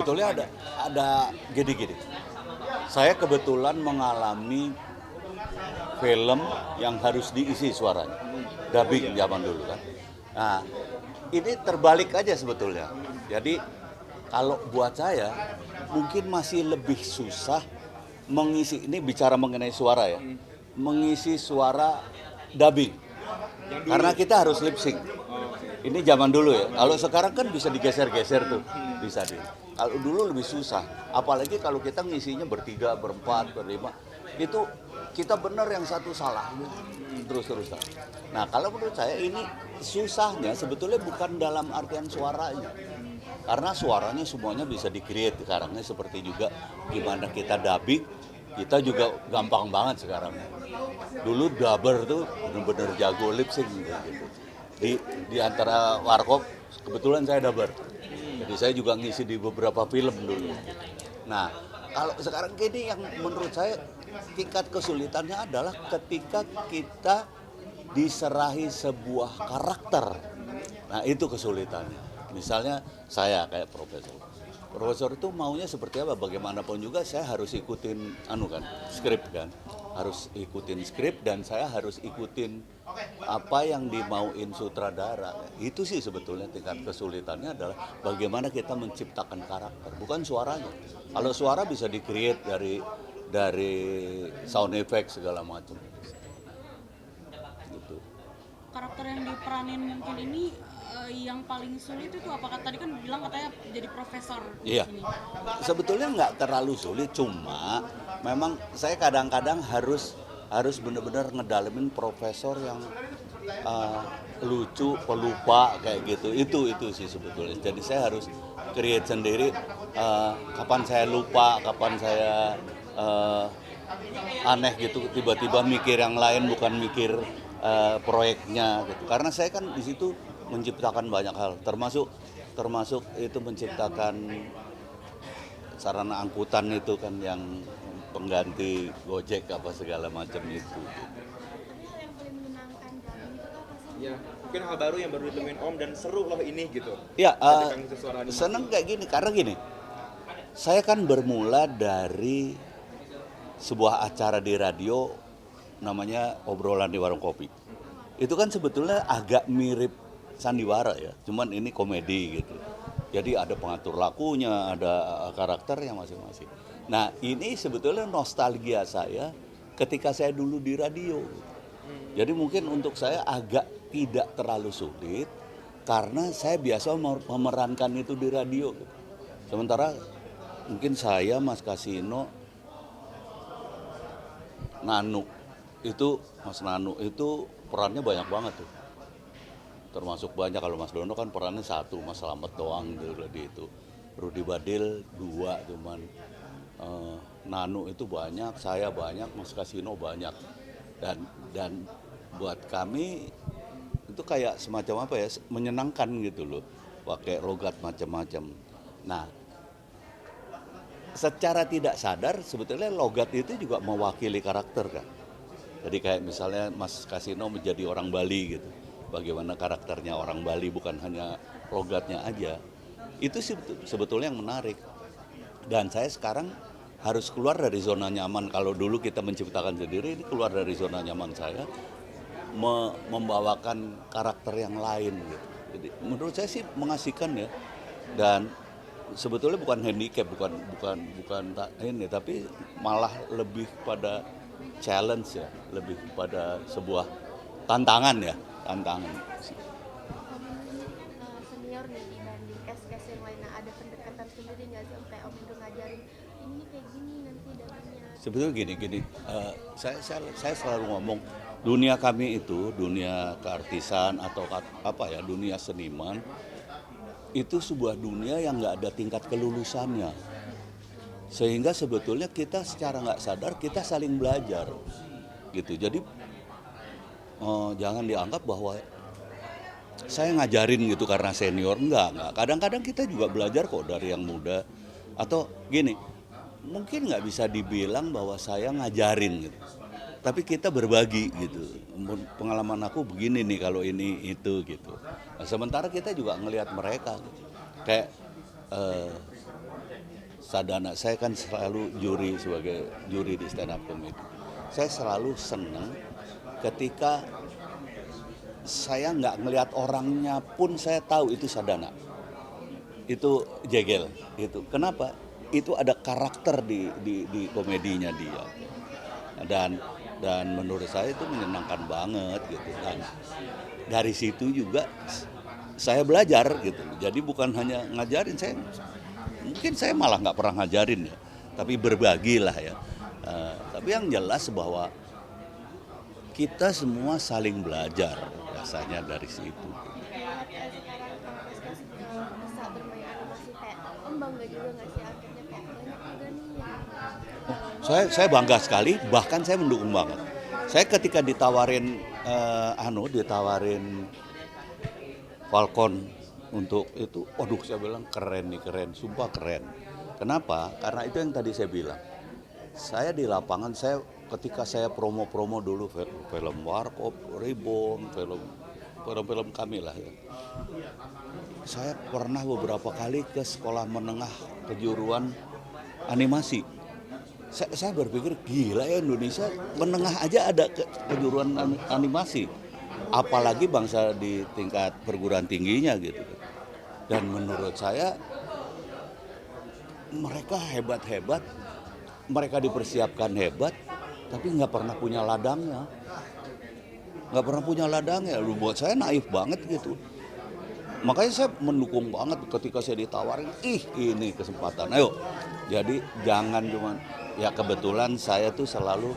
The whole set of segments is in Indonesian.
sebetulnya ada gini-gini. Saya kebetulan mengalami film yang harus diisi suaranya, dubbing zaman dulu kan. Nah, ini terbalik aja sebetulnya. Jadi kalau buat saya mungkin masih lebih susah mengisi, ini bicara mengenai suara ya, mengisi suara dubbing. Karena kita harus lip sync. Ini zaman dulu ya. Kalau sekarang kan bisa digeser-geser tuh, bisa di. Kalau dulu lebih susah. Apalagi kalau kita ngisinya bertiga, berempat, berlima, itu kita benar yang satu salah terus-terusan. Nah kalau menurut saya ini susahnya sebetulnya bukan dalam artian suaranya. Karena suaranya semuanya bisa di-create sekarang. Seperti juga gimana kita dubbing, kita juga gampang banget sekarang. Dulu dubber tuh benar-benar jago lip sync gitu. Di antara warkop kebetulan saya dubber. Jadi saya juga ngisi di beberapa film dulu. Nah, kalau sekarang gini yang menurut saya tingkat kesulitannya adalah ketika kita diserahi sebuah karakter. Nah, itu kesulitannya. Misalnya saya kayak profesor. Profesor itu maunya seperti apa? Bagaimanapun juga saya harus ikutin skrip kan. Harus ikutin skrip dan saya harus ikutin apa yang dimauin sutradara. Itu sih sebetulnya tingkat kesulitannya adalah bagaimana kita menciptakan karakter, bukan suaranya. Kalau suara bisa di-create dari sound effect segala macam. Gitu. Karakter yang diperanin mungkin ini yang paling sulit itu apakah tadi kan bilang katanya jadi profesor di Iya, sini. sebetulnya nggak terlalu sulit, cuma memang saya kadang-kadang harus benar-benar ngedalemin profesor yang lucu, pelupa kayak gitu. Itu sih sebetulnya. Jadi saya harus create sendiri kapan saya lupa, kapan saya aneh gitu, tiba-tiba mikir yang lain bukan mikir proyeknya gitu. Karena saya kan di situ menciptakan banyak hal, termasuk itu menciptakan sarana angkutan itu kan yang pengganti Gojek apa segala macam itu. Tapi hal yang paling menyenangkan dubbing itu apa sih? Ya, mungkin hal baru yang baru ditemuin Om dan seru loh ini gitu. Ya, Ketika ngisi suara animasi. seneng kayak gini karena gini. Saya kan bermula dari sebuah acara di radio namanya Obrolan di Warung Kopi. Itu kan sebetulnya agak mirip sandiwara ya, cuman ini komedi gitu. Jadi ada pengatur lakunya, ada karakternya masing-masing. Nah ini sebetulnya nostalgia saya ketika saya dulu di radio. Jadi mungkin untuk saya agak tidak terlalu sulit karena saya biasa memerankan itu di radio. Sementara mungkin saya, Mas Kasino, Mas Nanu itu perannya banyak banget tuh. Termasuk banyak, kalau Mas Dono kan perannya satu, Mas Slamet doang gitu di itu. Rudi Badil 2 cuman. Nanu itu banyak, saya banyak, Mas Kasino banyak. Dan buat kami itu kayak semacam apa ya, menyenangkan gitu loh. Pakai logat macam-macam. Nah, secara tidak sadar sebetulnya logat itu juga mewakili karakter kan. Jadi kayak misalnya Mas Kasino menjadi orang Bali gitu. Bagaimana karakternya orang Bali bukan hanya logatnya aja. Itu sebetulnya yang menarik. Dan saya sekarang harus keluar dari zona nyaman. Kalau dulu kita menciptakan sendiri, ini keluar dari zona nyaman saya. Membawakan karakter yang lain gitu. Jadi menurut saya sih mengasihkan ya. Dan sebetulnya bukan handicap, bukan ini, tapi malah lebih pada challenge ya, lebih pada sebuah tantangan ya, tantangan. Om ini kan senior nih dibanding cast-cast yang lain. Nah, ada pendekatan sendiri nggak sih Om? Kayak Om itu ngajarin ini kayak gini nanti dubbingnya. Sebetulnya gini, saya selalu ngomong dunia kami itu, dunia keartisan atau apa ya, dunia seniman itu sebuah dunia yang nggak ada tingkat kelulusannya. Sehingga sebetulnya kita secara nggak sadar kita saling belajar gitu. Jadi jangan dianggap bahwa saya ngajarin gitu karena senior, enggak. Kadang-kadang kita juga belajar kok dari yang muda. Atau gini, mungkin nggak bisa dibilang bahwa saya ngajarin gitu. Tapi kita berbagi gitu. Pengalaman aku begini nih kalau ini itu gitu. Nah, sementara kita juga ngelihat mereka gitu. Kayak Sadana, saya kan selalu juri sebagai juri di stand up comedy. Saya selalu senang ketika saya nggak ngelihat orangnya pun saya tahu itu Sadana. Itu Jegel gitu. Kenapa? Itu ada karakter di komedinya dia. Dan menurut saya itu menyenangkan banget gitu. Dan dari situ juga saya belajar gitu. Jadi bukan hanya ngajarin, mungkin saya malah nggak pernah ngajarin ya, tapi berbagilah ya. Tapi yang jelas bahwa kita semua saling belajar rasanya dari situ. Melihat sekarang Kak bisa bermain animasi kayak Om bangga juga nggak sih akhirnya kayak banyak juga nih yang Saya bangga sekali, bahkan saya mendukung banget. Saya ketika ditawarin Falcon untuk itu, waduh saya bilang keren, sumpah keren. Kenapa? Karena itu yang tadi saya bilang. Saya di lapangan, ketika saya promo-promo dulu film Warkop, Reborn, film kami lah ya. Saya pernah beberapa kali ke sekolah menengah kejuruan animasi. Saya berpikir gila ya, Indonesia menengah aja ada kejuruan animasi. Apalagi bangsa di tingkat perguruan tingginya gitu. Dan menurut saya mereka hebat-hebat, mereka dipersiapkan hebat, tapi nggak pernah punya ladangnya. Buat saya naif banget gitu. Makanya saya mendukung banget ketika saya ditawarin, ini kesempatan, ayo. Jadi jangan cuma, ya kebetulan saya tuh selalu,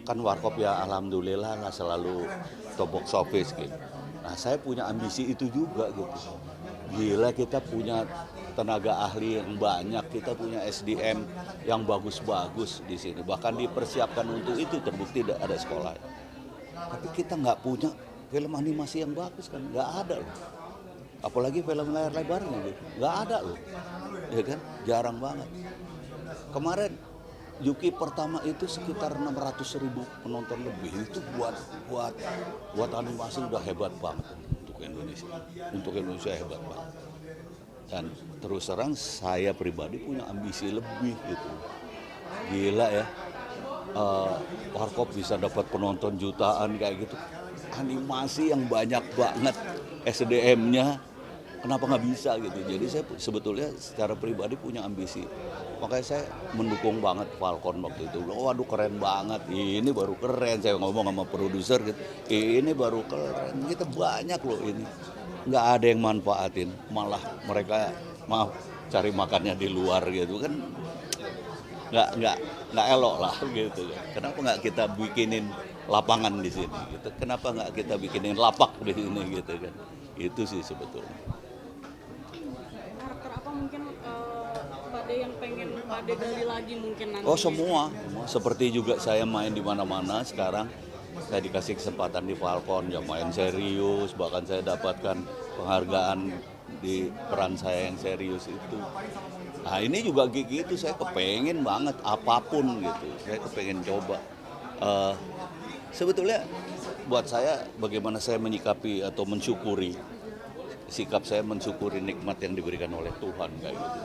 kan Warkop ya alhamdulillah lah selalu top box office gitu. Nah saya punya ambisi itu juga gitu. Gila kita punya tenaga ahli yang banyak, kita punya SDM yang bagus-bagus di sini. Bahkan dipersiapkan untuk itu, terbukti ada sekolah. Tapi kita nggak punya film animasi yang bagus kan, nggak ada loh. Apalagi film layar lebarnya gitu, nggak ada loh. Ya kan, jarang banget. Kemarin Yuki pertama itu sekitar 600.000 penonton lebih, itu buat animasi udah hebat banget untuk Indonesia. Untuk Indonesia hebat banget. Dan terus terang saya pribadi punya ambisi lebih gitu. Gila ya, Warkop bisa dapat penonton jutaan kayak gitu. Animasi yang banyak banget SDM-nya, kenapa nggak bisa gitu. Jadi saya sebetulnya secara pribadi punya ambisi. Makanya saya mendukung banget Falcon waktu itu. Waduh keren banget, ini baru keren. Saya ngomong sama produser gitu, ini baru keren. Kita banyak loh ini. Nggak ada yang manfaatin, malah mereka cari makannya di luar gitu kan. Nggak elok lah gitu. Kenapa nggak kita bikinin lapangan di sini gitu. Kenapa nggak kita bikinin lapak di sini gitu kan. Itu sih sebetulnya. Karakter apa mungkin Pade yang pengen Pade gali lagi mungkin nanti? Oh semua. Seperti juga saya main di mana-mana sekarang. Saya dikasih kesempatan di Falcon, ya main serius, bahkan saya dapatkan penghargaan di peran saya yang serius itu. Nah ini juga gitu, saya kepengen banget apapun gitu, saya kepengen coba. Sebetulnya buat saya bagaimana saya menyikapi atau mensyukuri, sikap saya mensyukuri nikmat yang diberikan oleh Tuhan kayak gitu.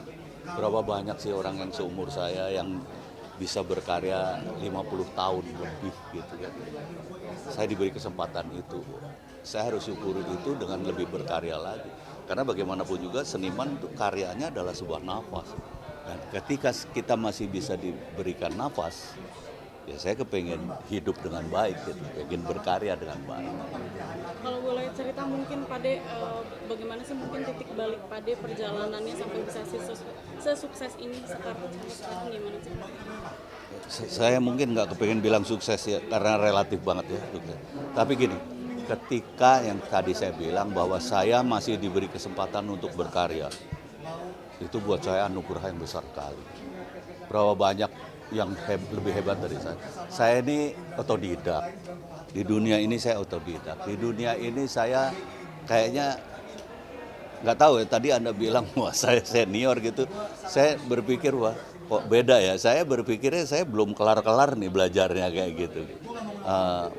Berapa banyak sih orang yang seumur saya yang bisa berkarya 50 tahun lebih gitu kan. Saya diberi kesempatan itu. Saya harus syukuri itu dengan lebih berkarya lagi. Karena bagaimanapun juga seniman itu karyanya adalah sebuah nafas. Dan ketika kita masih bisa diberikan nafas, ya saya kepengen hidup dengan baik, gitu. Pengen berkarya dengan baik. Kalau boleh cerita mungkin Pade bagaimana sih mungkin titik balik Pade perjalanannya sampai bisa sesukses ini sekarang gimana sih? Saya mungkin nggak kepengen bilang sukses ya, karena relatif banget ya sukses. Tapi gini, ketika yang tadi saya bilang bahwa saya masih diberi kesempatan untuk berkarya, itu buat saya anugerah yang besar sekali. Berapa banyak yang lebih hebat dari saya. Saya ini otodidak. Di dunia ini saya otodidak. Di dunia ini saya kayaknya nggak tahu ya. Tadi Anda bilang wah saya senior gitu. Saya berpikir wah kok beda ya. Saya berpikirnya saya belum kelar-kelar nih belajarnya kayak gitu.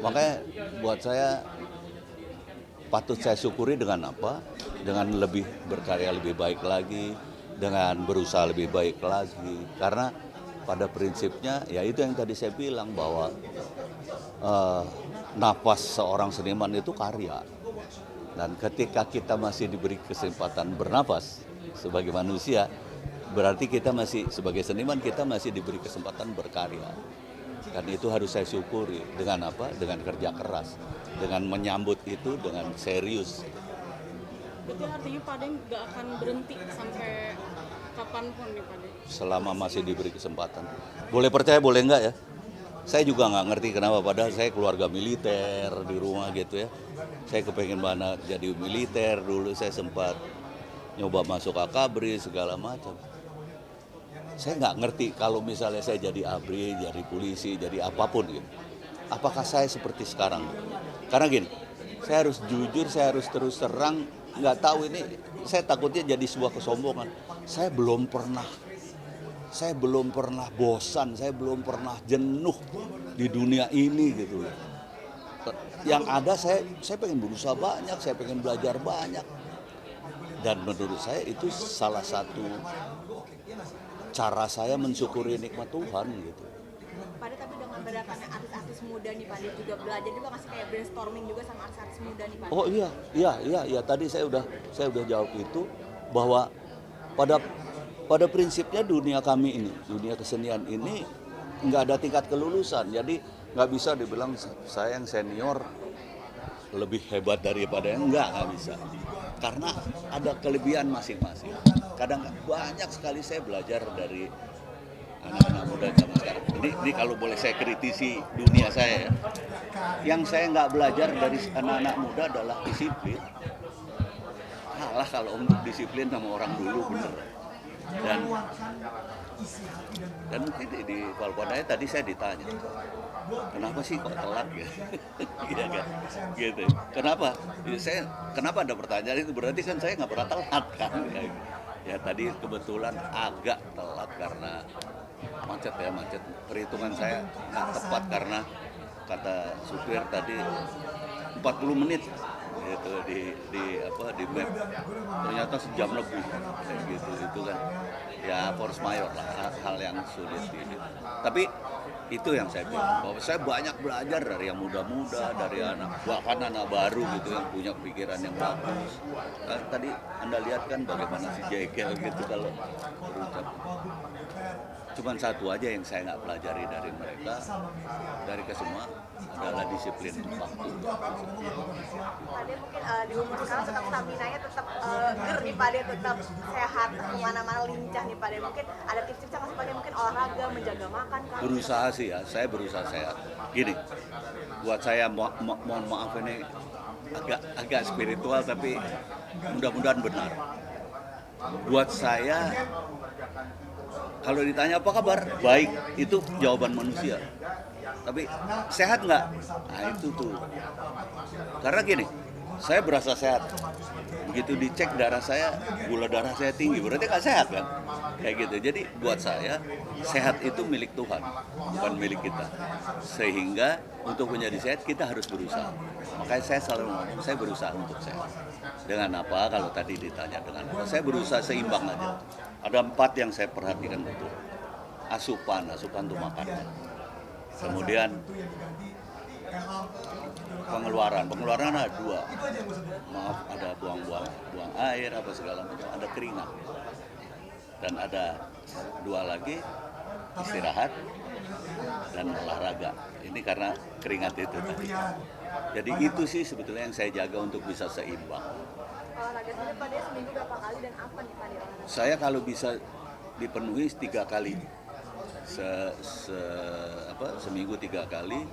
Makanya buat saya patut saya syukuri dengan apa? Dengan lebih berkarya lebih baik lagi. dengan berusaha lebih baik lagi. Karena pada prinsipnya ya itu yang tadi saya bilang bahwa napas seorang seniman itu karya. Dan ketika kita masih diberi kesempatan bernapas sebagai manusia, berarti kita masih sebagai seniman kita masih diberi kesempatan berkarya. Dan itu harus saya syukuri dengan apa? Dengan kerja keras, dengan menyambut itu dengan serius. Berarti artinya Pak De nggak akan berhenti sampai kapanpun nih Pak De? Selama masih diberi kesempatan. Boleh percaya, boleh enggak ya? Saya juga nggak ngerti kenapa, padahal saya keluarga militer di rumah gitu ya. Saya kepengen banget jadi militer, dulu saya sempat nyoba masuk akabri segala macam. Saya nggak ngerti kalau misalnya saya jadi ABRI, jadi polisi, jadi apapun gitu. Apakah saya seperti sekarang? Karena gini, saya harus jujur, saya harus terus terang, nggak tahu ini, saya takutnya jadi sebuah kesombongan. Saya belum pernah bosan, saya belum pernah jenuh di dunia ini gitu. Yang ada saya pengen berusaha banyak, saya pengen belajar banyak. Dan menurut saya itu salah satu cara saya mensyukuri nikmat Tuhan gitu. Pak De, tapi dengan berdatangnya artis-artis muda nih Pak De, juga belajar juga ngasih kayak brainstorming juga sama artis-artis muda nih Pak De? Oh iya, tadi saya udah jawab itu bahwa pada prinsipnya dunia kami ini, dunia kesenian ini nggak ada tingkat kelulusan. Jadi nggak bisa dibilang saya yang senior lebih hebat daripada yang nggak bisa. Karena ada kelebihan masing-masing. Kadang banyak sekali saya belajar dari anak-anak muda zaman sekarang. Ini kalau boleh saya kritisi dunia saya ya. Yang saya nggak belajar dari anak-anak muda adalah disiplin. Kalah kalau untuk disiplin sama orang dulu bener. Dan mungkin di Valpadaya tadi saya ditanya, kenapa sih kok telat ya? Iya kan? Gitu. Kenapa ada pertanyaan itu? Berarti kan saya nggak pernah telat kan? Ya tadi kebetulan agak telat karena macet. Perhitungan saya nggak tepat karena kata supir tadi 40 menit gitu di map, ternyata sejam lebih kayak gitu. Itu kan ya force majeure lah, hal yang sulit ini. Tapi itu yang saya bilang, bahwa saya banyak belajar dari yang muda-muda, dari bahkan anak baru gitu yang punya pikiran yang bagus. Tadi Anda lihat kan bagaimana si Jekyll gitu kalau berucap. Cuman satu aja yang saya nggak pelajari dari mereka, dari kesemua adalah disiplin waktu. Pak De mungkin di umur sekarang tetap stamina-nya tetap ger nih Pak De, tetap sehat, kemana-mana lincah nih Pak De. Mungkin ada tips-tips nggak Pak De, mungkin olahraga, menjaga makan kan? Berusaha sih ya, saya berusaha sehat. Gini, buat saya mohon maaf ini agak spiritual tapi mudah-mudahan benar. Buat saya kalau ditanya apa kabar, baik, itu jawaban manusia. Tapi sehat nggak? Nah itu tuh. Karena gini, saya berasa sehat. Begitu dicek darah saya, gula darah saya tinggi, berarti nggak sehat kan? Kayak gitu. Jadi buat saya, sehat itu milik Tuhan, bukan milik kita. Sehingga untuk menjadi sehat kita harus berusaha. Makanya saya selalu ngomong, saya berusaha untuk sehat. Dengan apa? Kalau tadi ditanya dengan apa? Saya berusaha seimbang aja. Ada 4 yang saya perhatikan betul. Asupan untuk makannya. Kemudian pengeluaran ada 2. Maaf, ada buang air apa segala macam, ada keringat. Dan ada 2 lagi, istirahat dan olahraga. Ini karena keringat itu tadi. Jadi itu sih sebetulnya yang saya jaga untuk bisa seimbang. Olahraga sendiri Pak De seminggu berapa kali dan apa nih Pak De olahraga? Saya kalau bisa dipenuhi 3 kali. Seminggu 3 kali.